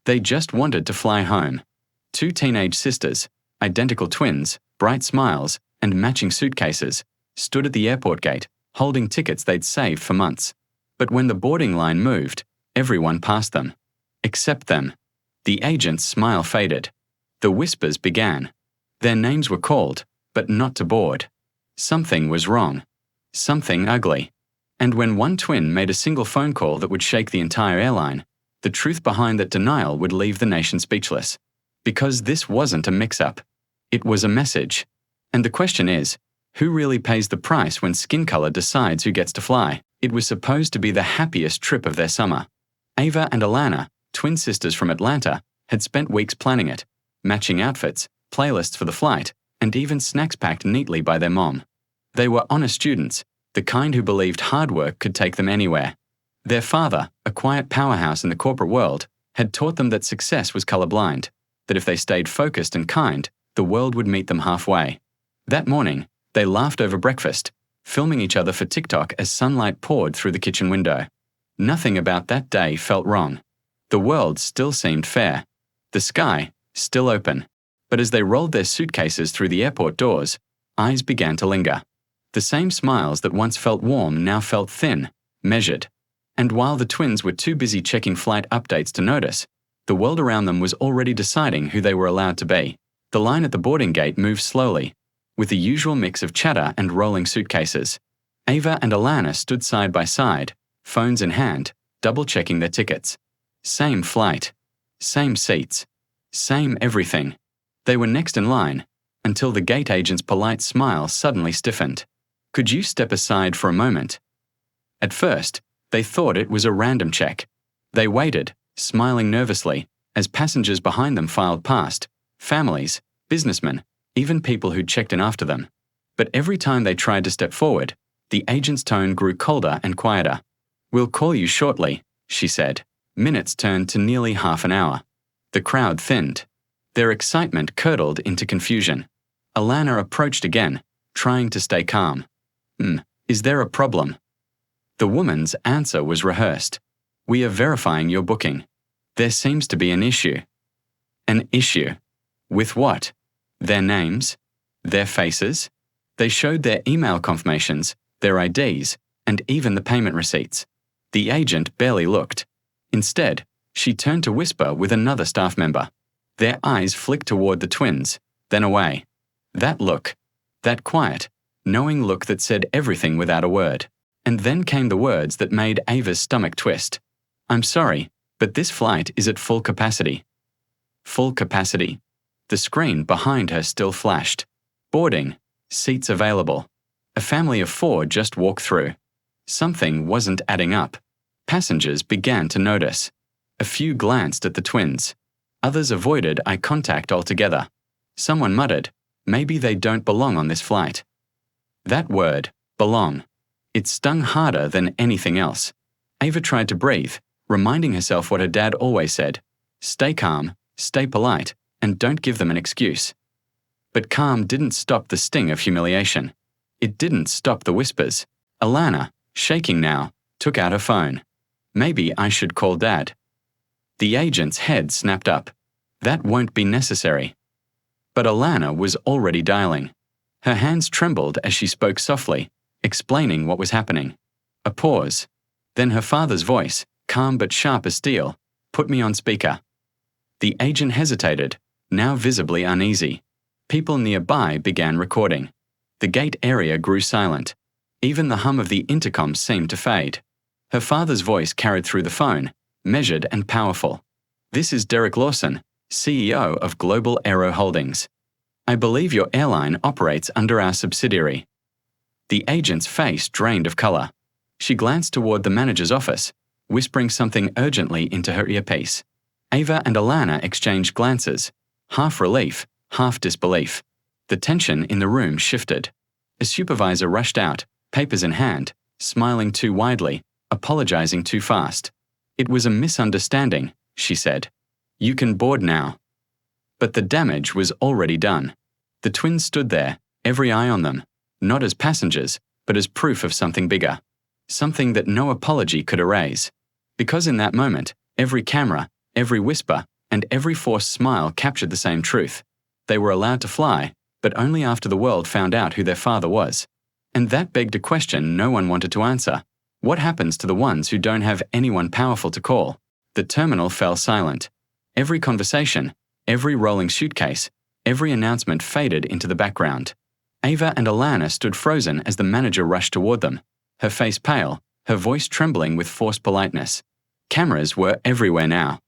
They just wanted to fly home. Two teenage sisters, identical twins, bright smiles, and matching suitcases, stood at the airport gate, holding tickets they'd saved for months. But when the boarding line moved, everyone passed them. Except them. The agent's smile faded. The whispers began. Their names were called, but not to board. Something was wrong. Something ugly. And when one twin made a single phone call that would shake the entire airline, the truth behind that denial would leave the nation speechless. Because this wasn't a mix-up. It was a message. And the question is, who really pays the price when skin color decides who gets to fly? It was supposed to be the happiest trip of their summer. Ava and Alana, twin sisters from Atlanta, had spent weeks planning it, matching outfits, playlists for the flight, and even snacks packed neatly by their mom. They were honest students, the kind who believed hard work could take them anywhere. Their father, a quiet powerhouse in the corporate world, had taught them that success was colorblind, that if they stayed focused and kind, the world would meet them halfway. That morning, they laughed over breakfast, filming each other for TikTok as sunlight poured through the kitchen window. Nothing about that day felt wrong. The world still seemed fair. The sky, still open. But as they rolled their suitcases through the airport doors, eyes began to linger. The same smiles that once felt warm now felt thin, measured. And while the twins were too busy checking flight updates to notice, the world around them was already deciding who they were allowed to be. The line at the boarding gate moved slowly, with the usual mix of chatter and rolling suitcases. Ava and Alana stood side by side, phones in hand, double-checking their tickets. Same flight. Same seats. Same everything. They were next in line, until the gate agent's polite smile suddenly stiffened. "Could you step aside for a moment?" At first, they thought it was a random check. They waited, smiling nervously, as passengers behind them filed past, families, businessmen, even people who'd checked in after them. But every time they tried to step forward, the agent's tone grew colder and quieter. "We'll call you shortly," she said. Minutes turned to nearly half an hour. The crowd thinned. Their excitement curdled into confusion. Alana approached again, trying to stay calm. Is there a problem?" The woman's answer was rehearsed. "We are verifying your booking. There seems to be an issue." An issue? With what? Their names? Their faces? They showed their email confirmations, their IDs, and even the payment receipts. The agent barely looked. Instead, she turned to whisper with another staff member. Their eyes flicked toward the twins, then away. That look, that quiet, knowing look that said everything without a word. And then came the words that made Ava's stomach twist. "I'm sorry, but this flight is at full capacity." Full capacity. The screen behind her still flashed. Boarding. Seats available. A family of 4 just walked through. Something wasn't adding up. Passengers began to notice. A few glanced at the twins. Others avoided eye contact altogether. Someone muttered, "Maybe they don't belong on this flight." That word, belong. It stung harder than anything else. Ava tried to breathe, reminding herself what her dad always said. Stay calm, stay polite, and don't give them an excuse. But calm didn't stop the sting of humiliation. It didn't stop the whispers. Alana, shaking now, took out her phone. "Maybe I should call Dad." The agent's head snapped up. "That won't be necessary." But Alana was already dialing. Her hands trembled as she spoke softly, explaining what was happening. A pause. Then her father's voice, calm but sharp as steel, "Put me on speaker." The agent hesitated, now visibly uneasy. People nearby began recording. The gate area grew silent. Even the hum of the intercom seemed to fade. Her father's voice carried through the phone, measured and powerful. "This is Derek Lawson, CEO of Global Aero Holdings. I believe your airline operates under our subsidiary." The agent's face drained of color. She glanced toward the manager's office, whispering something urgently into her earpiece. Ava and Alana exchanged glances, half relief, half disbelief. The tension in the room shifted. A supervisor rushed out, papers in hand, smiling too widely, apologizing too fast. "It was a misunderstanding," she said. "You can board now." But the damage was already done. The twins stood there, every eye on them, not as passengers, but as proof of something bigger. Something that no apology could erase. Because in that moment, every camera, Every whisper and every forced smile captured the same truth. They were allowed to fly, but only after the world found out who their father was. And that begged a question no one wanted to answer. What happens to the ones who don't have anyone powerful to call? The terminal fell silent. Every conversation, every rolling suitcase, every announcement faded into the background. Ava and Alana stood frozen as the manager rushed toward them, her face pale, her voice trembling with forced politeness. Cameras were everywhere now.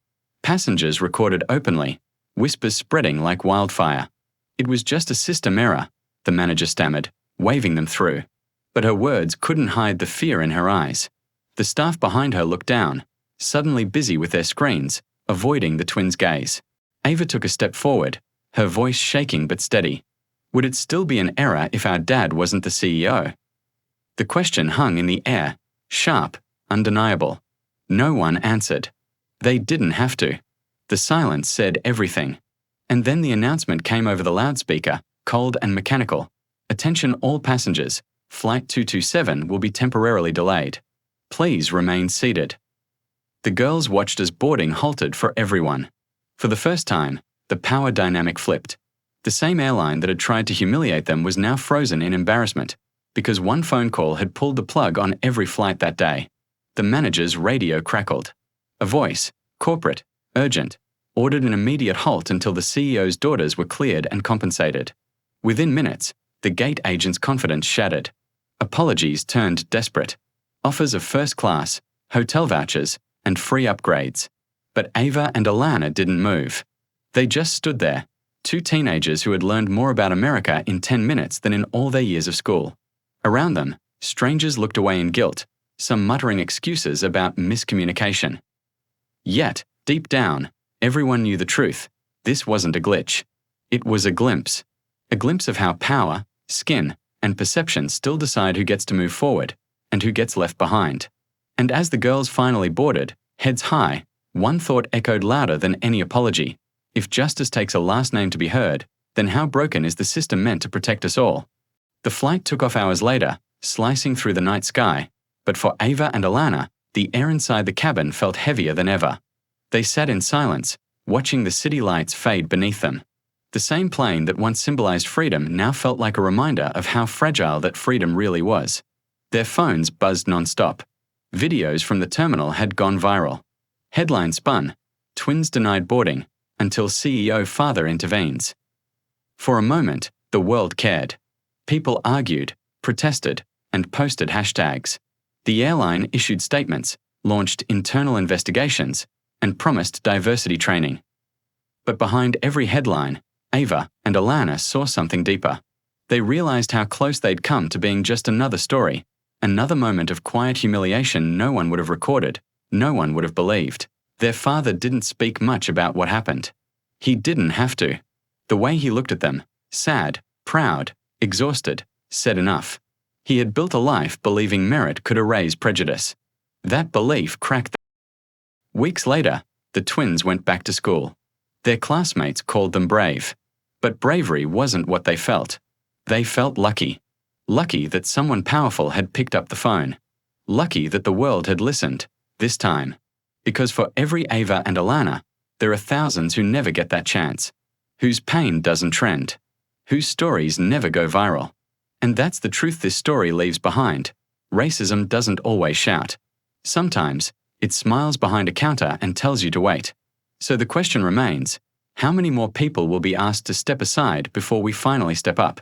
Passengers recorded openly, whispers spreading like wildfire. It was just a system error, the manager stammered, waving them through. But her words couldn't hide the fear in her eyes. The staff behind her looked down, suddenly busy with their screens, avoiding the twins' gaze. Ava took a step forward, her voice shaking but steady. Would it still be an error if our dad wasn't the CEO? The question hung in the air, sharp, undeniable. No one answered. They didn't have to. The silence said everything. And then the announcement came over the loudspeaker, cold and mechanical. Attention all passengers. Flight 227 will be temporarily delayed. Please remain seated. The girls watched as boarding halted for everyone. For the first time, the power dynamic flipped. The same airline that had tried to humiliate them was now frozen in embarrassment, because one phone call had pulled the plug on every flight that day. The manager's radio crackled. A voice, corporate, urgent, ordered an immediate halt until the CEO's daughters were cleared and compensated. Within minutes, the gate agent's confidence shattered. Apologies turned desperate. Offers of first class, hotel vouchers, and free upgrades. But Ava and Alana didn't move. They just stood there, two teenagers who had learned more about America in 10 minutes than in all their years of school. Around them, strangers looked away in guilt, some muttering excuses about miscommunication. Yet, deep down, everyone knew the truth. This wasn't a glitch. It was a glimpse of how power, skin, and perception still decide who gets to move forward and who gets left behind. And as the girls finally boarded, heads high, one thought echoed louder than any apology. If justice takes a last name to be heard, then how broken is the system meant to protect us all? The flight took off hours later, slicing through the night sky, but for Ava and Alana, the air inside the cabin felt heavier than ever. They sat in silence, watching the city lights fade beneath them. The same plane that once symbolized freedom now felt like a reminder of how fragile that freedom really was. Their phones buzzed non-stop. Videos from the terminal had gone viral. Headline spun, twins denied boarding, until CEO father intervenes. For a moment, the world cared. People argued, protested, and posted hashtags. The airline issued statements, launched internal investigations, and promised diversity training. But behind every headline, Ava and Alana saw something deeper. They realized how close they'd come to being just another story, another moment of quiet humiliation no one would have recorded, no one would have believed. Their father didn't speak much about what happened. He didn't have to. The way he looked at them, sad, proud, exhausted, said enough. He had built a life believing merit could erase prejudice. That belief cracked. Weeks later, the twins went back to school. Their classmates called them brave. But bravery wasn't what they felt. They felt lucky. Lucky that someone powerful had picked up the phone. Lucky that the world had listened, this time. Because for every Ava and Alana, there are thousands who never get that chance, whose pain doesn't trend, whose stories never go viral. And that's the truth this story leaves behind. Racism doesn't always shout. Sometimes, it smiles behind a counter and tells you to wait. So the question remains, how many more people will be asked to step aside before we finally step up?